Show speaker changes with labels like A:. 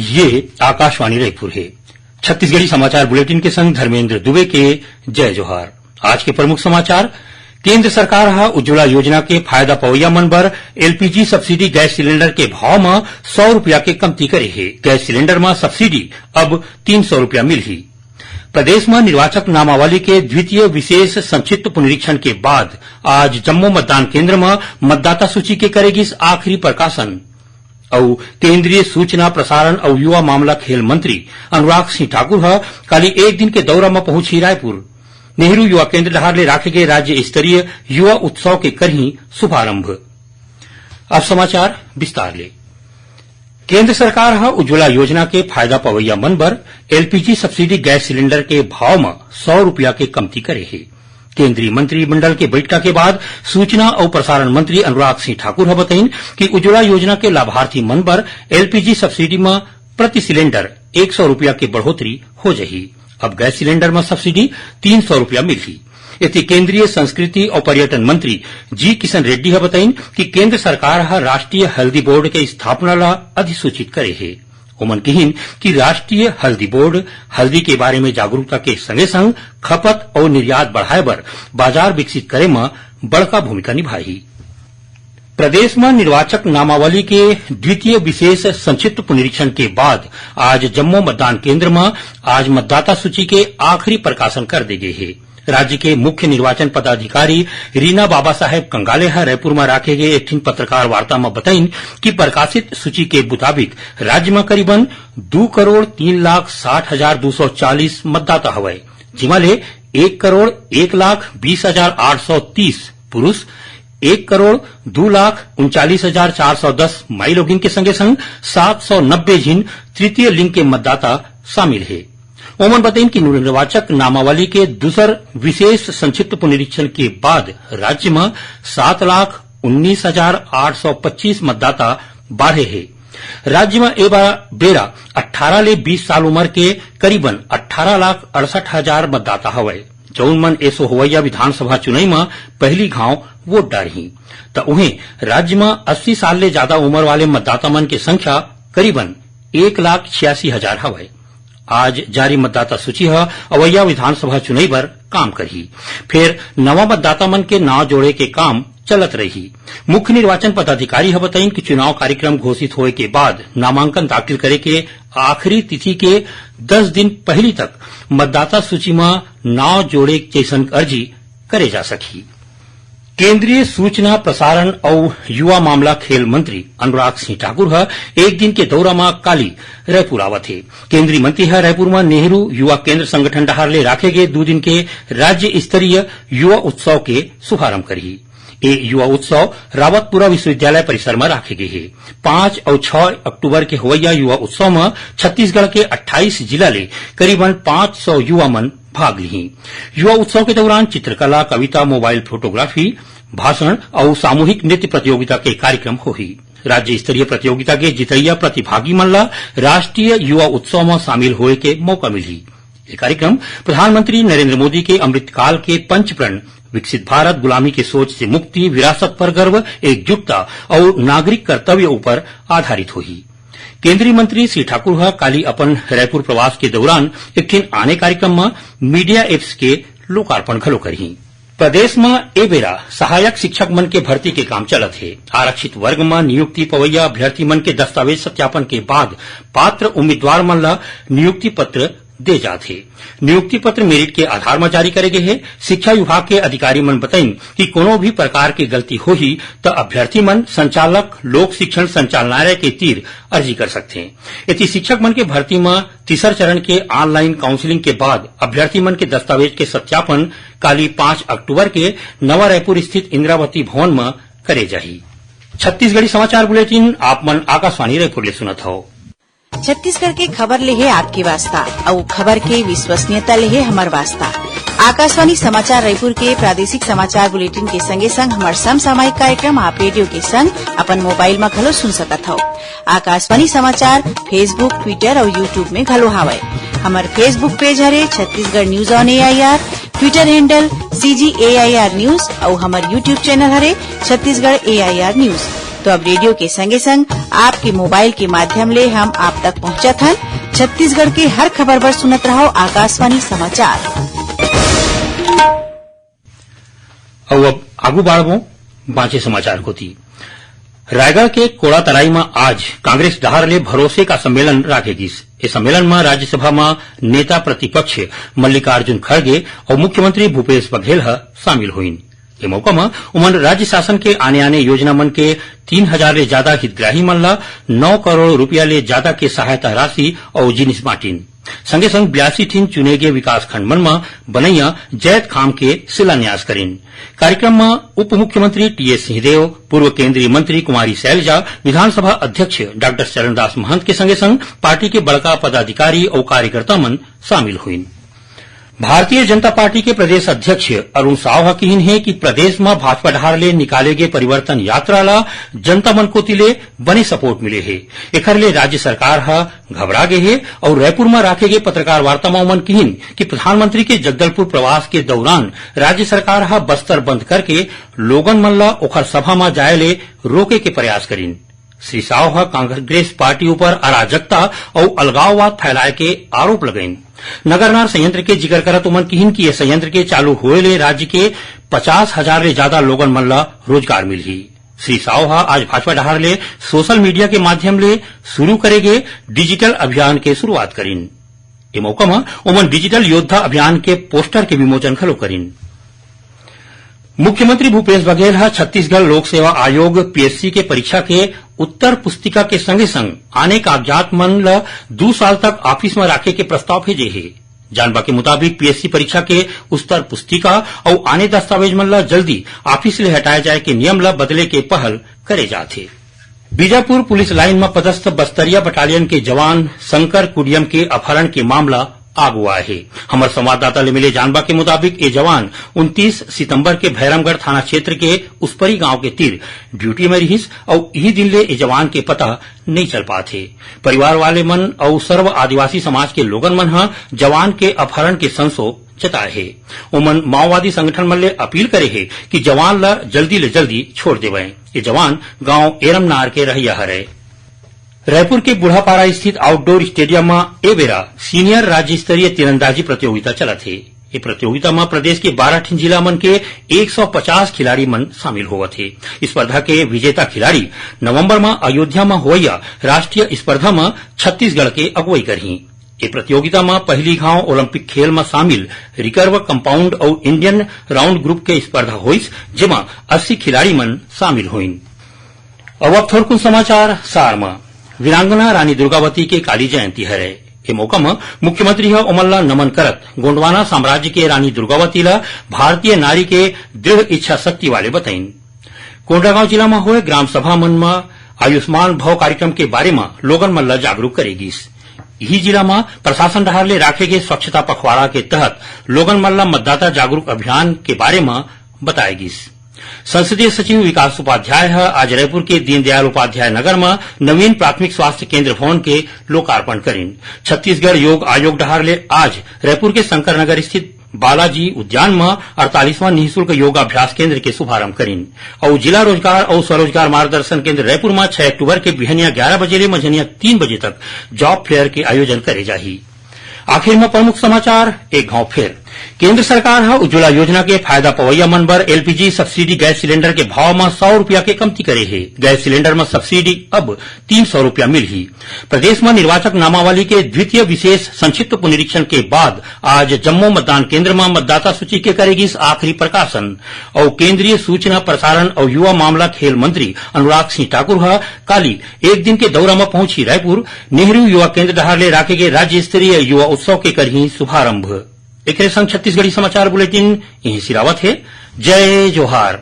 A: ये आकाशवाणी रायपुर है। छत्तीसगढ़ी समाचार बुलेटिन के संग धर्मेंद्र दुबे के जय जोहार। आज के प्रमुख समाचार। केंद्र सरकार हा उज्ज्वला योजना के फायदा पवैया मन बर एलपीजी सब्सिडी गैस सिलेंडर के भाव में 100 रुपया के कमती करे है। गैस सिलेंडर में सब्सिडी अब 300 रुपया मिलही। प्रदेश में निर्वाचक नामावली के द्वितीय विशेष संक्षिप्त पुनरीक्षण के बाद आज जम्मू मतदान केंद्र में मतदाता सूची के करेगी आखिरी प्रकाशन। और केंद्रीय सूचना प्रसारण और युवा मामला खेल मंत्री अनुराग सिंह ठाकुर कल एक दिन के दौरा में पहुंची रायपुर। नेहरू युवा केंद्र डहार ले राखे गए राज्य स्तरीय युवा उत्सव के करही शुभारंभ। अब समाचार विस्तार ले। केंद्र सरकार हा उज्ज्वला योजना के फायदा पवैया मन बर एलपीजी सब्सिडी गैस सिलेंडर के भाव में 100 रुपया के कमती करे है। केंद्रीय मंत्रिमंडल के बैठक के बाद सूचना और प्रसारण मंत्री अनुराग सिंह ठाकुर बताइन कि उज्ज्वला योजना के लाभार्थी मन बर एलपीजी सब्सिडी में प्रति सिलेंडर 100 रुपया के बढ़ोतरी हो जाही। अब गैस सिलेंडर में सब्सिडी 300 रुपया मिलही। इति केंद्रीय संस्कृति और पर्यटन मंत्री जी किशन रेड्डी बताइन कि केंद्र सरकार राष्ट्रीय हल्दी बोर्ड के स्थापना ला अधिसूचित करे है। उमन कहिन कि राष्ट्रीय हल्दी बोर्ड हल्दी के बारे में जागरूकता के संगे संग खपत और निर्यात बढ़ाए बर बाजार विकसित करे में बड़का भूमिका निभाही। प्रदेश में निर्वाचक नामावली के द्वितीय विशेष संक्षिप्त पुनरीक्षण के बाद आज जम्मू मतदान केंद्र में आज मतदाता सूची के आखिरी प्रकाशन कर दे गए है। राज्य के मुख्य निर्वाचन पदाधिकारी रीना बाबा साहेब कंगाले रायपुर में राखे गए एक पत्रकार वार्ता में बताइन कि प्रकाशित सूची के मुताबिक राज्य में करीबन 2,03,60,240 मतदाता हवे, जिमाले 1,01,20,830 पुरुष, 1,02,39,410 माई लोगिन के संगे संग 790 जिन तृतीय लिंग के मतदाता शामिल है। ओमन बताइन कि निर्वाचक नामावली के दूसर विशेष संक्षिप्त पुनरीक्षण के बाद राज्य में 7,19,825 मतदाता बाढ़े है। राज्य में ए बेरा 18 ले 20 साल उम्र के करीबन 18,68,000 मतदाता हवे, जौन मन एसो होवैया विधानसभा चुनाव में पहली घाव वोट डारही। त उहें राज्य में 80 साल ले ज्यादा उम्र वाले मतदाता मन की संख्या करीबन 1,86,000 हवे। आज जारी मतदाता सूची अवैया विधानसभा चुनाव पर काम करही। फिर नवा मतदाता मन के नाव जोड़े के काम चलत रही। मुख्य निर्वाचन पदाधिकारी बताइन कि चुनाव कार्यक्रम घोषित होए के बाद नामांकन दाखिल करे के आखिरी तिथि के 10 दिन पहली तक मतदाता सूची में नाव जोड़े जैसन अर्जी करे जा सकी। केंद्रीय सूचना प्रसारण और युवा मामला खेल मंत्री अनुराग सिंह ठाकुर एक दिन के दौरा में काली रायपुर आवत है। केंद्रीय मंत्री रायपुर में नेहरू युवा केंद्र संगठन डहार ले राखे गए 2 दिन के राज्य स्तरीय युवा उत्सव के शुभारंभ करही। ये युवा उत्सव रावतपुरा विश्वविद्यालय परिसर में राखे गए है। 5 और 6 अक्टूबर के होवैया युवा उत्सव में छत्तीसगढ़ के 28 जिला ले करीबन 500 युवा मन भाग ली। युवा उत्सव के दौरान चित्रकला, कविता, मोबाइल फोटोग्राफी, भाषण और सामूहिक नृत्य प्रतियोगिता के कार्यक्रम होही। राज्य स्तरीय प्रतियोगिता के जितैया प्रतिभागी मन ला राष्ट्रीय युवा उत्सव में शामिल होए के मौका मिली। ये कार्यक्रम प्रधानमंत्री नरेंद्र मोदी के अमृतकाल के पंचप्रण विकसित भारत, गुलामी की सोच से मुक्ति, विरासत पर गर्व, एकजुटता और नागरिक कर्तव्य ऊपर आधारित होही। केंद्रीय मंत्री श्री ठाकुर काली अपन रायपुर प्रवास के दौरान एक आने कार्यक्रम में मीडिया एप्स के लोकार्पण घलो करही। प्रदेश में ए बेरा सहायक शिक्षक मन के भर्ती के काम चलत है। आरक्षित वर्ग में नियुक्ति पवैया अभ्यर्थी मन के दस्तावेज सत्यापन के बाद पात्र उम्मीदवार मन ला नियुक्ति पत्र दे जाते। नियुक्ति पत्र मेरिट के आधार में जारी करे गए है। शिक्षा विभाग के अधिकारी मन बताइन कि कोनो भी प्रकार की गलती होही तो अभ्यर्थी मन संचालक लोक शिक्षण संचालनालय के तीर अर्जी कर सकते हैं। इति शिक्षक मन के भर्ती में तीसर चरण के ऑनलाइन काउंसलिंग के बाद अभ्यर्थी मन के दस्तावेज के सत्यापन काली 5 अक्टूबर के नवा रायपुर स्थित इंद्रावती भवन में करे जाही। छत्तीसगढ़ी समाचार बुलेटिन आप मन आकाशवाणी रायपुर ले सुनत हो।
B: छत्तीसगढ़ के खबर ले है आपके वास्ता और खबर के विश्वसनीयता ले है हमार वास्ता। आकाशवाणी समाचार रायपुर के प्रादेशिक समाचार बुलेटिन के संगे संग हमार समसामयिक कार्यक्रम आप रेडियो के संग अपन मोबाइल में घलो सुन सकत हो। आकाशवाणी समाचार फेसबुक, ट्विटर और यूट्यूब में घलो हावय। हमार फेसबुक पेज हरे Chhattisgarh news on AIR, Twitter handle CGAIR news और हमार यूट्यूब चैनल हरे छत्तीसगढ़ AIR न्यूज। तो अब रेडियो के संगे संग आपके मोबाइल के माध्यम ले हम आप तक पहुंचत हन। छत्तीसगढ़ के हर खबर बर सुनत रहो आकाशवाणी समाचार।
A: अब आगू बाढ़बो बांचे समाचार होती। रायगढ़ के कोड़ातराई में आज कांग्रेस डहार ले भरोसे का सम्मेलन राखेगिस। इस सम्मेलन में राज्यसभा में नेता प्रतिपक्ष मल्लिकार्जुन खड़गे और मुख्यमंत्री भूपेश बघेल शामिल हुईन। ये मौका में उमन राज्य शासन के आने योजना मन के 3000 ले ज्यादा हितग्राही मन ला 9 करोड़ रुपया ले ज्यादा के सहायता राशि और जिनिस बांटीन। संगे संग 82 ठीन चुने गए विकास खंड मन में बनैया जैत खाम के शिलान्यास करीन। कार्यक्रम में उप मुख्यमंत्री टीएस सिंहदेव, पूर्व केंद्रीय मंत्री कुमारी शैलजा, विधानसभा अध्यक्ष डॉक्टर चरणदास महंत के संगे संग पार्टी के बड़का पदाधिकारी और कार्यकर्ता मन शामिल हुईन। भारतीय जनता पार्टी के प्रदेश अध्यक्ष अरुण साव कहिन है कि प्रदेश में भाजपा डहार ले निकाले गए परिवर्तन यात्रा ला जनता मन को तिले बने सपोर्ट मिले है। एखर ले राज्य सरकार घबरा गए है और रायपुर में राखे गए पत्रकार वार्ता में मन कहिन कि प्रधानमंत्री के जगदलपुर प्रवास के दौरान राज्य सरकार बस्तर बंद करके लोगन मन ला ओखर सभा में जाए ले रोके के प्रयास करीन। श्री साव कांग्रेस पार्टी ऊपर अराजकता और अलगाववाद फैलाए के आरोप लगाइन। नगरनार संयंत्र के जिक्र करत उमन कहिन कि यह संयंत्र के चालू होए ले राज्य के 50,000 ले ज्यादा लोगन मन ला रोजगार मिलही। श्री साव आज भाजपा डहार ले सोशल मीडिया के माध्यम ले शुरू करे गए डिजिटल अभियान के शुरुआत करीन। ये मौका में उमन डिजिटल योद्धा अभियान के पोस्टर के विमोचन खलो करीन। मुख्यमंत्री भूपेश बघेल छत्तीसगढ़ लोक सेवा आयोग पीएससी के परीक्षा के उत्तर पुस्तिका के संगे संग आने कागजात मन ल 2 साल तक ऑफिस में राखे के प्रस्ताव भेजे है। जानबा के मुताबिक पीएससी परीक्षा के उत्तर पुस्तिका और आने दस्तावेज मन ला जल्दी ऑफिस ले हटाए जाए के नियम ला बदले के पहल करे जाथे। बीजापुर पुलिस लाइन में पदस्थ बस्तरिया बटालियन के जवान शंकर कुडियम के अपहरण के मामला आगू आए है। हमारे संवाददाता ले मिले जानबा के मुताबिक ये जवान 29 सितंबर के भैरमगढ़ थाना क्षेत्र के उसपरी गांव के तीर ड्यूटी में रहिस और यही दिन ले ये जवान के पता नहीं चल पाते। परिवार वाले मन और सर्व आदिवासी समाज के लोगन मन जवान के अपहरण के संशय जताए है। उमन माओवादी संगठन मन ले अपील करे है कि जवान ला जल्दी ले जल्दी छोड़ देवे। ये जवान गांव एरमनार के रहिया हरे। रायपुर के बुढ़ापारा स्थित आउटडोर स्टेडियम में ए बेरा सीनियर राज्य स्तरीय तीरंदाजी प्रतियोगिता चलत है। ये प्रतियोगिता में प्रदेश के 12 जिला मन के 150 खिलाड़ी मन शामिल होवत है। स्पर्धा के विजेता खिलाड़ी नवंबर में अयोध्या में होइया राष्ट्रीय स्पर्धा में छत्तीसगढ़ के अगुवाई करही। ये प्रतियोगिता में पहली घाव ओलंपिक खेल में शामिल रिकर्व कंपाउंड और इंडियन राउंड ग्रुप के स्पर्धा होइस, जेमा 80 खिलाड़ी मन शामिल हुईन। अब थोड़कुन समाचार सार में वीरांगना रानी दुर्गावती के काली जयंती हरे। ये मौका में मुख्यमंत्री उमल्ला नमन करत गोंडवाना साम्राज्य के रानी दुर्गावती ला भारतीय नारी के दृढ़ इच्छा शक्ति वाले बताइन। कोंडागांव जिला में हुए ग्राम सभा मन में आयुष्मान भव कार्यक्रम के बारे में लोगन मन ला जागरूक करेगी। यही जिला में प्रशासन डहार ले राखे गए स्वच्छता पखवाड़ा के तहत लोगन मन ला मतदाता जागरूक अभियान के बारे में बताएगी। संसदीय सचिव विकास उपाध्याय आज रायपुर के दीनदयाल उपाध्याय नगर में नवीन प्राथमिक स्वास्थ्य केंद्र भवन के लोकार्पण करीन। छत्तीसगढ़ योग आयोग डहार ले आज रायपुर के शंकर नगर स्थित बालाजी उद्यान में 48वां निःशुल्क योगाभ्यास केंद्र के शुभारंभ करीन और जिला रोजगार और स्वरोजगार मार्गदर्शन केंद्र रायपुर में 6 अक्टूबर के बिहनिया 11 बजे ले मझनिया 3 बजे तक जॉब फेयर के आयोजन करे जाही। आखिर में प्रमुख समाचार एक गांव फेर। केंद्र सरकार उज्ज्वला योजना के फायदा पवैया मन बर एलपीजी सब्सिडी गैस सिलेंडर के भाव में 100 रुपया के कमती करे है। गैस सिलेंडर में सब्सिडी अब 300 रुपया मिलही। प्रदेश में निर्वाचक नामावली के द्वितीय विशेष संक्षिप्त पुनरीक्षण के बाद आज जम्मू मतदान केंद्र में मतदाता सूची के करेगी आखिरी प्रकाशन और केंद्रीय सूचना प्रसारण और युवा मामला खेल मंत्री अनुराग सिंह ठाकुर काली एक दिन के दौरा में पहुंची रायपुर नेहरू युवा केंद्र डहार ले राखे गए राज्य स्तरीय युवा उत्सव के करही शुभारंभ। एक संग छत्तीसगढ़ी समाचार बुलेटिन यहीं सिरावत है। जय जोहार।